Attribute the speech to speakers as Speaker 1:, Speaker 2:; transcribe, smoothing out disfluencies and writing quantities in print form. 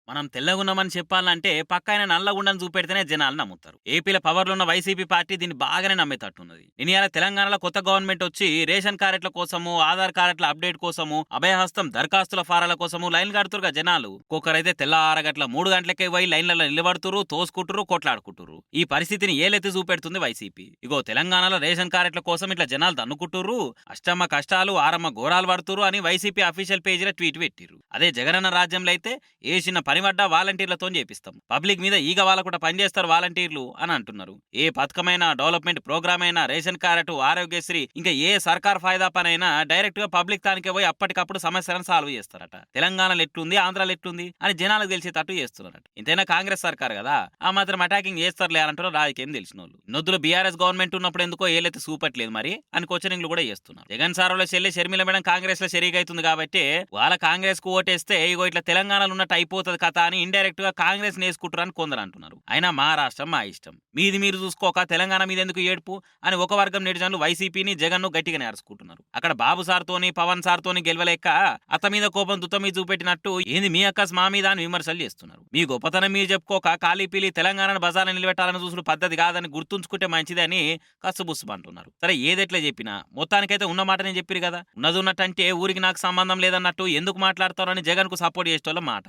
Speaker 1: మనం తెల్లగున్నామని చెప్పాలంటే పక్కన నల్లగుండని చూపెడితేనే జనాలు నమ్ముతారు. ఏపీలో పవర్లో ఉన్న వైసీపీ పార్టీ దీన్ని బాగానే నమ్మేటట్టున్నది. నేను ఇవాళ తెలంగాణలో కొత్త గవర్నమెంట్ వచ్చి రేషన్ కార్డుల కోసము, ఆధార్ కార్డుల అప్డేట్ కోసము, అభయహస్తం దరఖాస్తుల ఫారాల కోసము లైన్ కడుతురుగా జనాలు. ఒక్కొక్కరైతే తెల్లారగట్ల 3 గంటలకే పోయి లైన్లలో నిలబడుతురు, తోసుకుంటురు, కొట్లాడుకుంటురు. ఈ పరిస్థితిని ఏలెత్తి చూపెడుతుంది వైసీపీ. ఇగో తెలంగాణలో రేషన్ కార్డుల కోసం ఇట్లా జనాలు దన్నుకుంటుర్రు, అష్టమ్మ కష్టాలు ఆరమ్మ ఘోరాలు పడుతురు అని వైసీపీ అఫీషియల్ పేజీలో ట్వీట్ పెట్టిర్రు. అదే జగనన్న రాజ్యంలో అయితే ఏసిన పనివడ్డ వాలంటీర్లతో చేపిస్తాం, పబ్లిక్ మీద ఈగ వాళ్ళకుండా పనిచేస్తారు వాలంటీర్లు అని అంటున్నారు. ఏ పథకమైన డెవలప్మెంట్ ప్రోగ్రామ్ అయినా, రేషన్ కార్డు, ఆరోగ్యశ్రీ, ఇంకా ఏ సర్కార్ ఫాయిదా పనైనా డైరెక్ట్ గా పబ్లిక్ తానికే పోయి అప్పటికప్పుడు సమస్యలను సాల్వ్ చేస్తారట. తెలంగాణలో ఎట్లుంది, ఆంధ్రాలో ఎట్లుంది అని జనాలకు తెలిసేటట్టు చేస్తున్నారట. ఇంతైనా కాంగ్రెస్ సర్కార్ కదా, ఆ మాత్రం అటాకింగ్ చేస్తారులే అంటారు రాజకీయం తెలిసిన వాళ్ళు. నొద్దులు బీఆర్ఎస్ గవర్నమెంట్ ఉన్నప్పుడు ఎందుకో ఏలైతే చూపట్లేదు మరి అని క్వశ్చనింగ్లు కూడా చేస్తున్నారు. జగన్ సార్ల చెల్లి షర్మిల మేడం కాంగ్రెస్ లో షరీక్ అవుతుంది కాబట్టి వాళ్ళ కాంగ్రెస్ కు ఓటేస్తే ఇగో ఇట్లా తెలంగాణలో ఉన్నట్టు అయిపోతుంది కథ అని ఇండైరెక్ట్ గా కాంగ్రెస్ నేసుకుంటారని కొందరు అంటున్నారు. అయినా మా రాష్ట్రం మా ఇష్టం, మీది మీరు చూసుకోక తెలంగాణ మీద ఎందుకు ఏడుపు అని ఒక వర్గం నెటిజన్లు వైసీపీని జగన్ ను గట్టిగా నేర్చుకుంటున్నారు. అక్కడ బాబు సార్తోని పవన్ సార్తోని గెలవలేక అత్త మీద కోపం దుత్త మీద చూపెట్టినట్టు ఏంది మీ అక్కస్ మా మీద అని విమర్శలు చేస్తున్నారు. మీ గొప్పతనం మీరు చెప్పుకోక కాళీపీలి తెలంగాణను బజార్లో నిలబెట్టాలని చూసిన పద్ధతి కాదని గుర్తుంచుకుంటే మంచిదని కసుబుస్సు అంటున్నారు. సరే ఏదెట్లా చెప్పినా మొత్తానికైతే ఉన్న మాట నేను చెప్పిరు కదా, ఉన్నది ఉన్నట్టంటే ఊరికి నాకు సంబంధం లేదన్నట్టు ఎందుకు మాట్లాడతారని జగన్ కు సపోర్ట్ చేసేటోళ్ళ మాట.